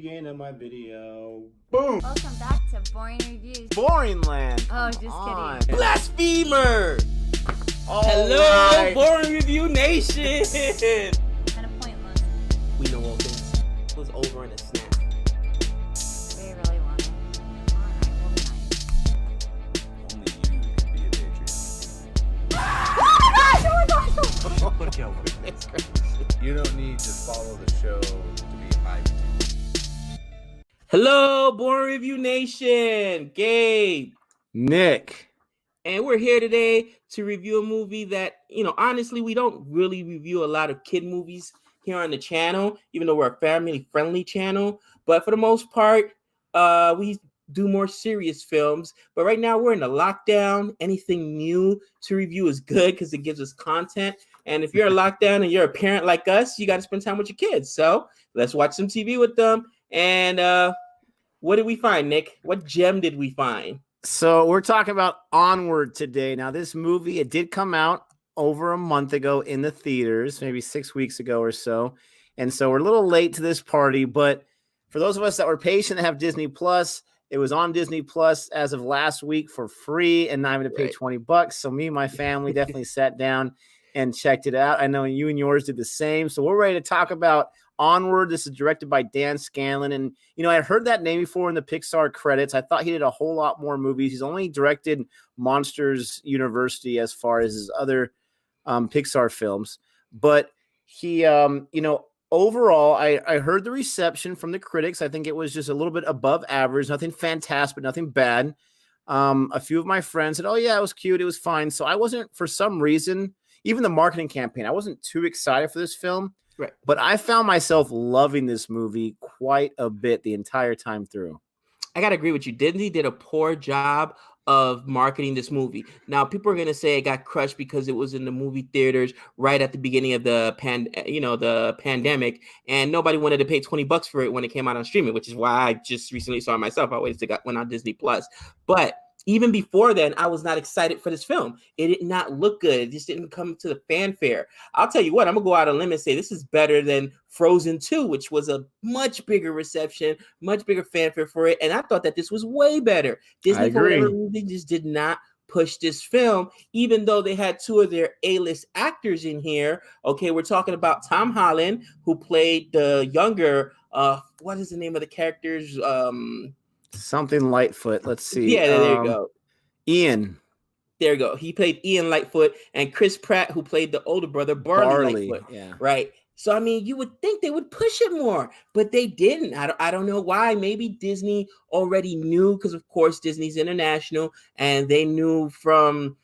Beginning of my video. Boom! Welcome back to Boring Reviews. Boring land. Oh, just kidding. Blasphemer! Hello, right. Boring Review Nation! Kind of pointless. We know all things. It was over in a snap. We really want it. Alright, we'll be nice. Only you can be a Patreon. Oh my gosh! Look out. You don't need to follow the show to be hyped. Hello, Boring Review Nation! Gabe! Nick. And we're here today to review a movie that, honestly, we don't really review a lot of kid movies here on the channel, even though we're a family-friendly channel. But for the most part, we do more serious films. But right now, we're in a lockdown. Anything new to review is good because it gives us content. And if you're in lockdown and you're a parent like us, you got to spend time with your kids. So let's watch some TV with them. And what did we find, Nick? What gem did we find? So we're talking about Onward today. Now, this movie, it did come out over a month ago in the theaters, maybe 6 weeks ago or so. And so we're a little late to this party. But for those of us that were patient to have Disney Plus, it was on Disney Plus as of last week for free and not having to pay $20. So me and my family definitely sat down and checked it out. I know you and yours did the same. So we're ready to talk about Onward. This is directed by Dan Scanlon. And, I heard that name before in the Pixar credits. I thought he did a whole lot more movies. He's only directed Monsters University as far as his other Pixar films. But he, overall, I heard the reception from the critics. I think it was just a little bit above average, nothing fantastic, but nothing bad. A few of my friends said, oh, yeah, it was cute. It was fine. So I wasn't, for some reason, even the marketing campaign, I wasn't too excited for this film. Right. But I found myself loving this movie quite a bit the entire time through. I got to agree with you. Disney did a poor job of marketing this movie. Now, people are going to say it got crushed because it was in the movie theaters right at the beginning of the pandemic, and nobody wanted to pay $20 for it when it came out on streaming, which is why I just recently saw it myself. I waited till it went on Disney Plus. But even before then, I was not excited for this film. It did not look good. It just didn't come to the fanfare. I'll tell you what, I'm going to go out on a limb and say this is better than Frozen 2, which was a much bigger reception, much bigger fanfare for it. And I thought that this was way better. Disney, for whatever reason, just did not push this film, even though they had two of their A-list actors in here. Okay, we're talking about Tom Holland, who played the younger, what is the name of the characters? Something Lightfoot. Let's see. Yeah, there you go. Ian. There you go. He played Ian Lightfoot, and Chris Pratt, who played the older brother, Barley Lightfoot. Yeah. Right. So, I mean, you would think they would push it more, but they didn't. I don't know why. Maybe Disney already knew, because, of course, Disney's international, and they knew from,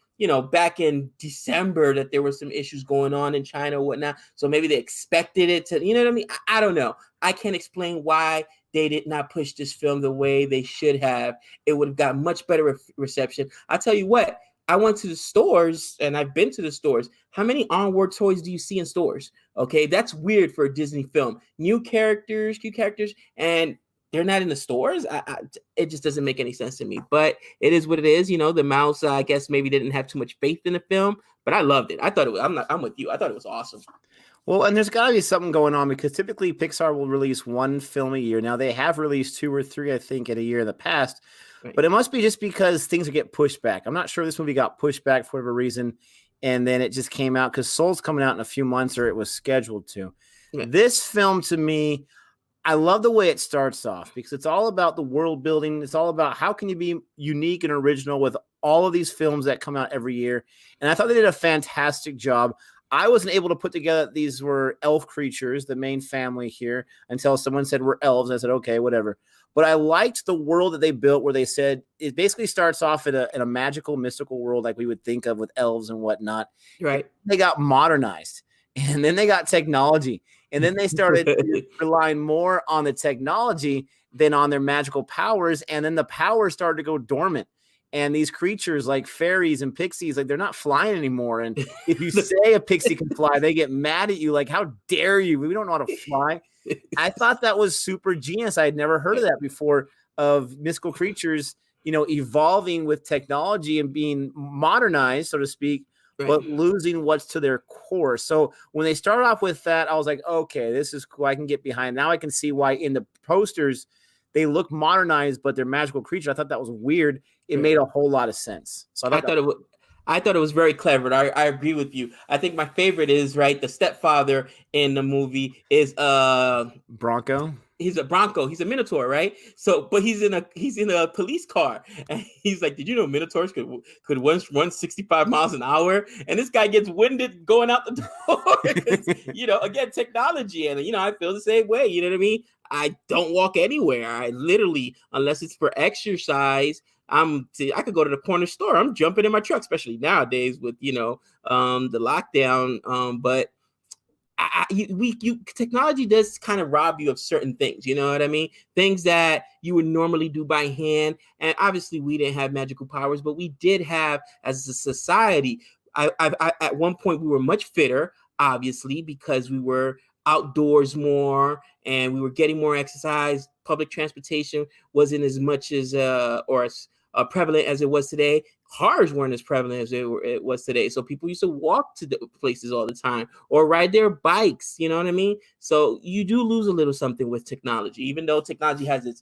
back in December that there were some issues going on in China or whatnot. So maybe they expected it to, you know what I mean? I don't know. I can't explain why they did not push this film the way they should have. It would have got much better reception. I'll tell you what, I went to the stores, and I've been to the stores. How many Onward toys do you see in stores? Okay, that's weird for a Disney film. New characters, and they're not in the stores. It just doesn't make any sense to me. But it is what it is. The mouse, I guess, maybe didn't have too much faith in the film, but I loved it. I thought it was. I'm with you. I thought it was awesome. Well, and there's got to be something going on, because typically Pixar will release one film a year. Now, they have released 2 or 3, I think, in a year in the past. Right. But it must be just because things get pushed back. I'm not sure this movie got pushed back for whatever reason, and then it just came out because Soul's coming out in a few months, or it was scheduled to. Right. This film, to me, I love the way it starts off, because it's all about the world building. It's all about how can you be unique and original with all of these films that come out every year. And I thought they did a fantastic job. I wasn't able to put together these were elf creatures, the main family here, until someone said we're elves. I said, okay, whatever. But I liked the world that they built, where they said it basically starts off in a magical, mystical world like we would think of with elves and whatnot. Right. They got modernized, and then they got technology, and then they started relying more on the technology than on their magical powers, and then the powers started to go dormant. And these creatures like fairies and pixies, like they're not flying anymore. And if you say a pixie can fly, they get mad at you. Like, how dare you? We don't know how to fly. I thought that was super genius. I had never heard of that before, of mystical creatures, evolving with technology and being modernized, so to speak, Right. but losing what's to their core. So when they started off with that, I was like, okay, this is cool. I can get behind. Now I can see why in the posters they look modernized, but they're magical creatures. I thought that was weird. It made a whole lot of sense. So I thought it was very clever. I agree with you. I think my favorite is right. The stepfather in the movie is Bronco. He's a Bronco. He's a Minotaur, right? So, but he's in a police car, and he's like, "Did you know Minotaurs could run 65 miles an hour?" And this guy gets winded going out the door. Again, technology, and I feel the same way. You know what I mean? I don't walk anywhere. I literally, unless it's for exercise, I could go to the corner store. I'm jumping in my truck, especially nowadays with the lockdown. But technology does kind of rob you of certain things. You know what I mean? Things that you would normally do by hand. And obviously, we didn't have magical powers, but we did have, as a society. At one point, we were much fitter, obviously, because we were outdoors more and we were getting more exercise. Public transportation wasn't as much as prevalent as it was today. Cars weren't as prevalent as it was today. So people used to walk to the places all the time or ride their bikes. You know what I mean? So you do lose a little something with technology, even though technology has its,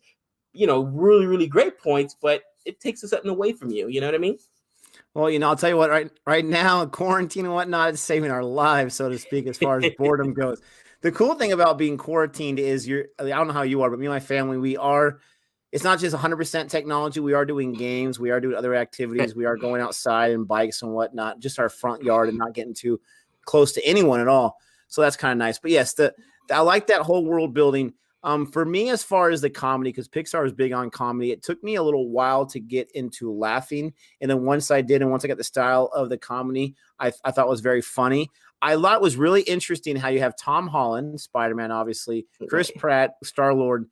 really, really great points, but it takes something away from you. You know what I mean? Well, I'll tell you what, right now, quarantine and whatnot is saving our lives, so to speak, as far as boredom goes. The cool thing about being quarantined is I don't know how you are, but me and my family, it's not just 100% technology. We are doing games. We are doing other activities. We are going outside and bikes and whatnot, just our front yard and not getting too close to anyone at all. So that's kind of nice. But yes, I like that whole world building. For me, as far as the comedy, because Pixar is big on comedy, it took me a little while to get into laughing. And then once I did, and once I got the style of the comedy, I thought was very funny. I thought it was really interesting how you have Tom Holland, Spider-Man, obviously, Chris Pratt, Star-Lord.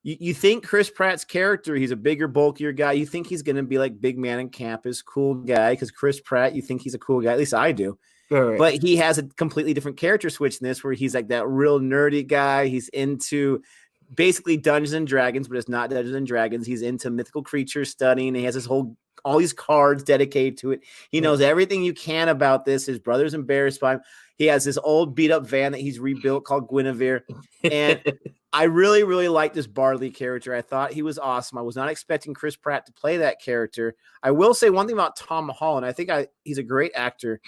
You think Chris Pratt's character, he's a bigger, bulkier guy. You think he's going to be like big man in campus, cool guy, because Chris Pratt, you think he's a cool guy. At least I do. Right. But he has a completely different character switch in this, where he's like that real nerdy guy. He's into basically Dungeons and Dragons, but it's not Dungeons and Dragons. He's into mythical creatures studying. And he has all these cards dedicated to it. He knows everything you can about this. His brother's embarrassed by him. He has this old beat up van that he's rebuilt called Guinevere. And I really, really like this Barley character. I thought he was awesome. I was not expecting Chris Pratt to play that character. I will say one thing about Tom Holland. I think he's a great actor,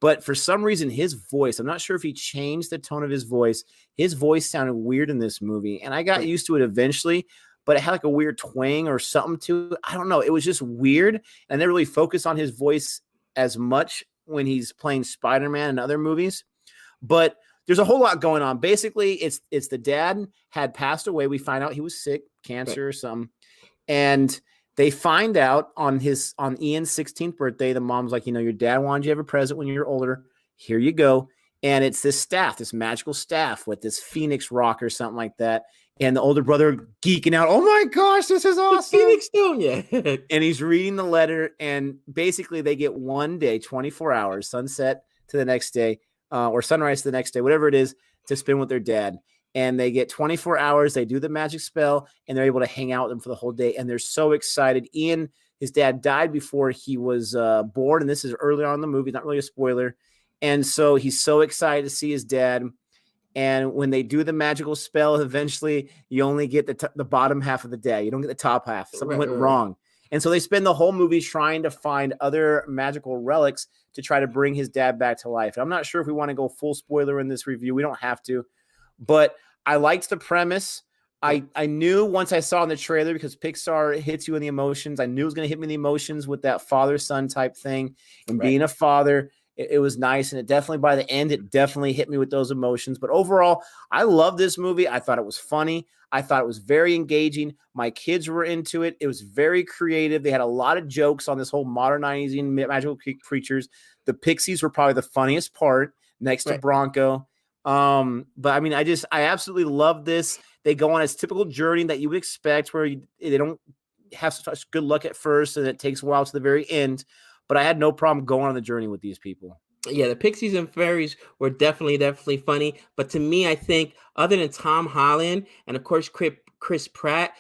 but for some reason, his voice, I'm not sure if he changed the tone of his voice. His voice sounded weird in this movie, and I got used to it eventually, but it had like a weird twang or something to it. I don't know. It was just weird, and they really focus on his voice as much when he's playing Spider-Man and other movies. But there's a whole lot going on. Basically, it's the dad had passed away. We find out he was sick, cancer or something. And they find out on Ian's 16th birthday, the mom's like, your dad wanted you to have a present when you're older. Here you go. And it's this magical staff with this Phoenix rock or something like that. And the older brother geeking out. Oh my gosh, this is awesome. Phoenix Stone, yeah. And he's reading the letter. And basically they get one day, 24 hours, sunset to the next day, or sunrise to the next day, whatever it is, to spend with their dad. And they get 24 hours. They do the magic spell, and they're able to hang out with them for the whole day. And they're so excited. Ian, his dad died before he was born, and this is early on in the movie, not really a spoiler. And so he's so excited to see his dad. And when they do the magical spell, eventually you only get the bottom half of the day. You don't get the top half. Something went wrong. And so they spend the whole movie trying to find other magical relics to try to bring his dad back to life. And I'm not sure if we want to go full spoiler in this review. We don't have to. But I liked the premise. I knew once I saw in the trailer, because Pixar hits you in the emotions, I knew it was going to hit me in the emotions with that father-son type thing. And being a father, it was nice. And it definitely, by the end, it definitely hit me with those emotions. But overall, I love this movie. I thought it was funny. I thought it was very engaging. My kids were into it. It was very creative. They had a lot of jokes on this whole modernizing magical creatures. The Pixies were probably the funniest part next to Bronco. But I mean, I absolutely love this. They go on its typical journey that you would expect, where they don't have such good luck at first, and it takes a while to the very end. But I had no problem going on the journey with these people. Yeah, the Pixies and Fairies were definitely funny. But to me, I think other than Tom Holland and of course Chris Pratt,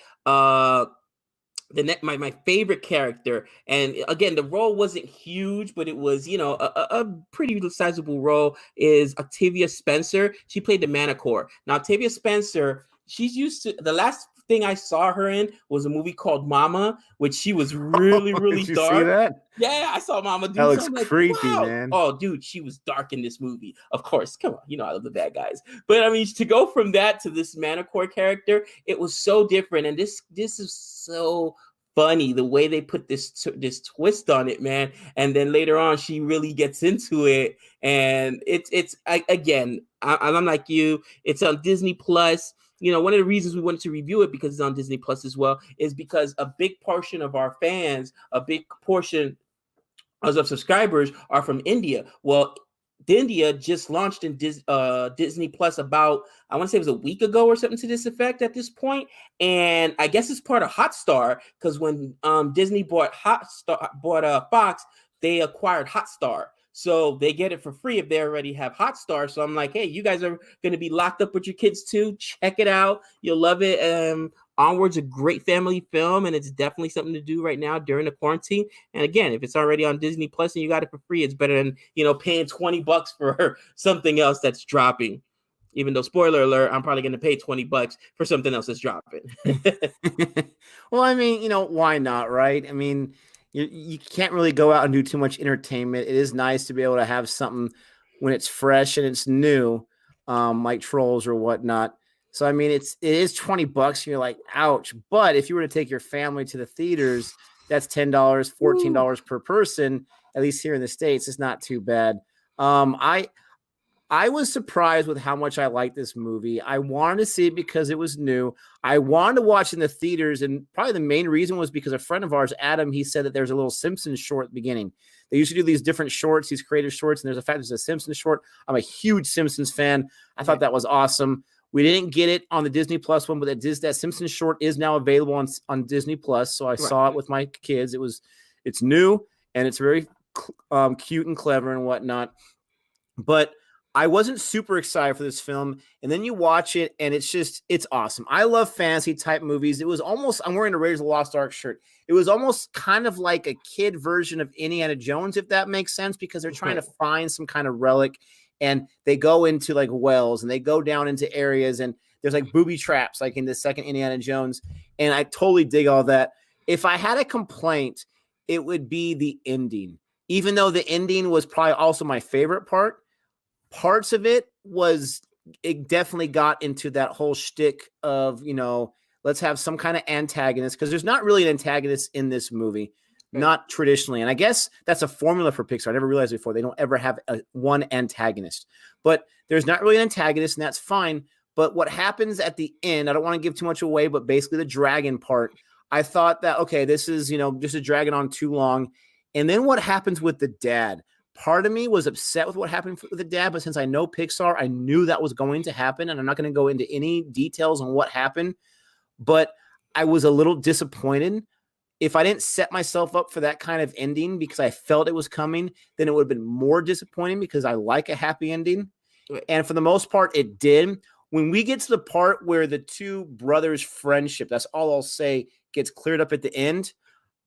my favorite character, and again, the role wasn't huge, but it was, you know, a pretty sizable role, is Octavia Spencer. She played the Manicore. Now, Octavia Spencer, she's used to, the last thing I saw her in was a movie called Mama, which she was really, really Did you dark. see that? Yeah, I saw Mama. Dude, That looks so I'm like, creepy, wow. man. Oh, dude, she was dark in this movie. Of course, come on, you know I love the bad guys. But I mean, to go from that to this Manicore character, it was so different, and this is so funny the way they put this twist on it, man. And then later on, she really gets into it, and I'm like you. It's on Disney Plus. You know, one of the reasons we wanted to review it, because it's on Disney Plus as well, is because a big portion of our fans, a big portion of subscribers are from India. Well, India just launched in Disney Plus about, I want to say it was a week ago or something to this effect at this point. And I guess it's part of Hotstar, because when Disney bought Fox, they acquired Hotstar. So they get it for free if they already have Hotstar. So I'm like, hey, you guys are going to be locked up with your kids too. Check it out. You'll love it. Onward's a great family film, and it's definitely something to do right now during the quarantine. And again, if it's already on Disney Plus and you got it for free, it's better than, you know, paying $20 for something else that's dropping. Even though, spoiler alert, I'm probably going to pay $20 for something else that's dropping. Well, I mean, you know, why not, right? I mean, you can't really go out and do too much entertainment. It is nice to be able to have something when it's fresh and it's new, like Trolls or whatnot. So, I mean, it is $20 and you're like, ouch. But if you were to take your family to the theaters, that's $10, $14 per person, at least here in the States. It's not too bad. I was surprised with how much I liked this movie. I wanted to see it because it was new. I wanted to watch in the theaters, and probably the main reason was because a friend of ours, Adam, he said that there's a little Simpsons short at the beginning. They used to do these different shorts, these creative shorts, and there's a Simpsons short. I'm a huge Simpsons fan. I thought that was awesome. We didn't get it on the Disney Plus one, but that Simpsons short is now available on Disney Plus. So I saw it with my kids. It's new, and it's very cute and clever and whatnot. But I wasn't super excited for this film, and then you watch it, and it's awesome. I love fantasy type movies. It was almost, I'm wearing a Raiders of the Lost Ark shirt. It was almost kind of like a kid version of Indiana Jones, if that makes sense, because they're trying to find some kind of relic, and they go into like wells, and they go down into areas, and there's like booby traps, like in the second Indiana Jones, and I totally dig all that. If I had a complaint, it would be the ending, even though the ending was probably also my favorite part. Parts of it definitely got into that whole shtick of, you know, let's have some kind of antagonist, because there's not really an antagonist in this movie, not traditionally. And I guess that's a formula for Pixar. I never realized before. They don't ever have one antagonist, but there's not really an antagonist, and that's fine. But what happens at the end, I don't want to give too much away, but basically the dragon part, I thought that, okay, this is, you know, just a dragon on too long. And then what happens with the dad? Part of me was upset with what happened with the dad, but since I know Pixar, I knew that was going to happen, and I'm not going to go into any details on what happened, but I was a little disappointed. If I didn't set myself up for that kind of ending because I felt it was coming, then it would have been more disappointing, because I like a happy ending. And for the most part, it did. When we get to the part where the two brothers' friendship, that's all I'll say, gets cleared up at the end,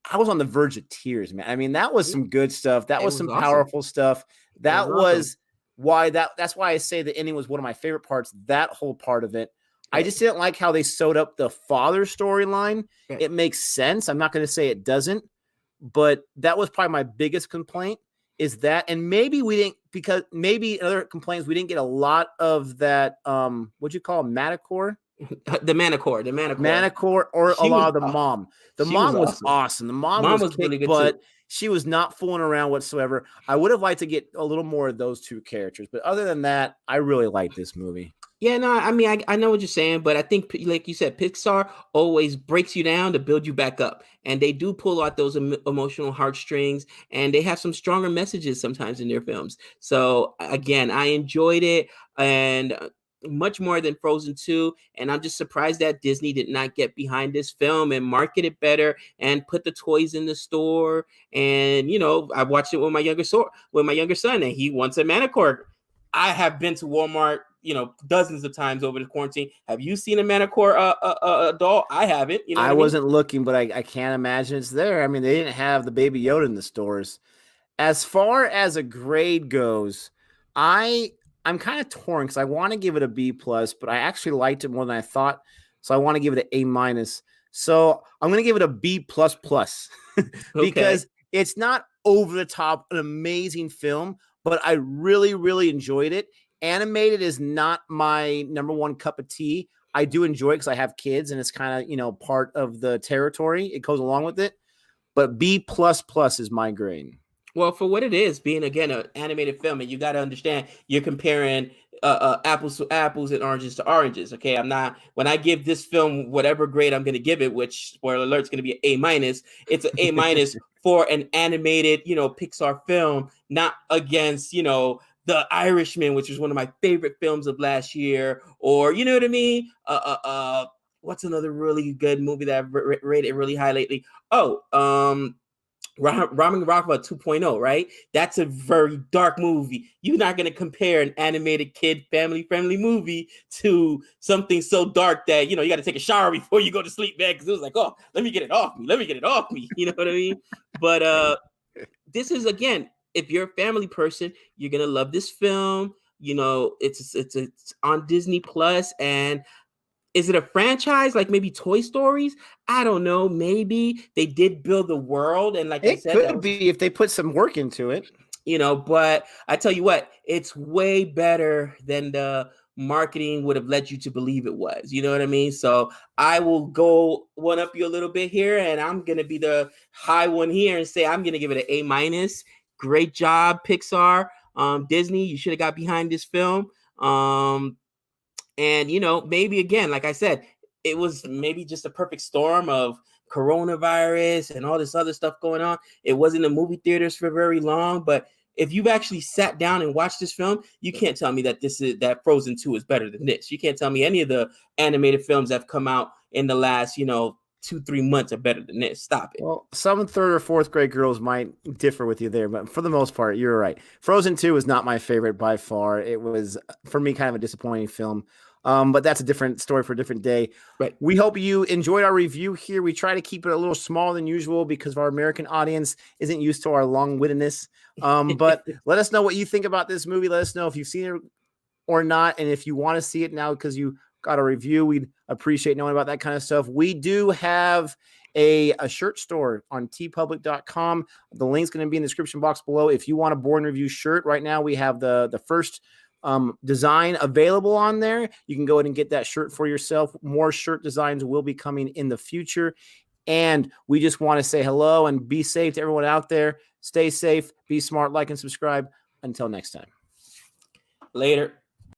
I was on the verge of tears, man. I mean, that was some good stuff. That was some powerful stuff. That was why that's why I say the ending was one of my favorite parts, that whole part of it. I just didn't like how they sewed up the father storyline. It makes sense. I'm not going to say it doesn't, but that was probably my biggest complaint, is that. And maybe we didn't, because maybe other complaints, we didn't get a lot of that, what'd you call it, Manicore? The Manicore, or a lot of the mom. The mom was awesome. The mom was really good, but she was not fooling around whatsoever. I would have liked to get a little more of those two characters, but other than that, I really like this movie. Yeah, no, I mean, I know what you're saying, but I think, like you said, Pixar always breaks you down to build you back up, and they do pull out those emotional heartstrings, and they have some stronger messages sometimes in their films. So again, I enjoyed it, and much more than Frozen 2, and I'm just surprised that Disney did not get behind this film and market it better and put the toys in the store. And you know, I watched it with my younger son, and he wants a Manicore. I have been to Walmart dozens of times over the quarantine. Have you seen a Manticore doll? I haven't. You know what I mean? wasn't looking, but I can't imagine it's there. I mean, they didn't have the Baby Yoda in the stores. As far as a grade goes, I'm kind of torn because I want to give it a B plus, but I actually liked it more than I thought, so I want to give it an A minus. So I'm going to give it a B plus plus because it's not over the top, an amazing film, but I really, really enjoyed it. Animated is not my number one cup of tea. I do enjoy it because I have kids and it's kind of, part of the territory. It goes along with it. But B plus plus is my grade. Well, for what it is, being again an animated film, and you got to understand, you're comparing apples to apples and oranges to oranges. Okay, when I give this film whatever grade I'm going to give it, which spoiler alert is going to be an A minus. It's an A minus for an animated, Pixar film, not against, The Irishman, which was one of my favorite films of last year, or you know what I mean. What's another really good movie that I've rated really high lately? Ramen Rockwell 2.0, right? That's a very dark movie. You're not going to compare an animated kid family-friendly movie to something so dark that, you got to take a shower before you go to sleep, man, because it was like, oh, let me get it off me. You know what I mean? But this is, again, if you're a family person, you're going to love this film. It's on Disney Plus, and is it a franchise like maybe Toy Stories? I don't know. Maybe they did build the world, and like I said, it could be if they put some work into it. But I tell you what, it's way better than the marketing would have led you to believe it was. You know what I mean? So I will go one up you a little bit here, and I'm gonna be the high one here and say I'm gonna give it an A minus. Great job, Pixar. Disney, you should have got behind this film. And, maybe again, like I said, it was maybe just a perfect storm of coronavirus and all this other stuff going on. It wasn't in movie theaters for very long, but if you've actually sat down and watched this film, you can't tell me that Frozen 2 is better than this. You can't tell me any of the animated films that have come out in the last, 2-3 months are better than this. Stop it. Well, some third or fourth grade girls might differ with you there, but for the most part, you're right. Frozen 2 is not my favorite by far. It was, for me, kind of a disappointing film. But that's a different story for a different day. Right. We hope you enjoyed our review here. We try to keep it a little smaller than usual because our American audience isn't used to our long-wittedness. But let us know what you think about this movie. Let us know if you've seen it or not. And if you want to see it now because you got a review, we'd appreciate knowing about that kind of stuff. We do have a shirt store on tpublic.com. The link's going to be in the description box below. If you want a Boring Review shirt, right now we have the first design available on there. You can go ahead and get that shirt for yourself. More shirt designs will be coming in the future. And we just want to say hello and be safe to everyone out there. Stay safe, be smart, like and subscribe. Until next time. Later.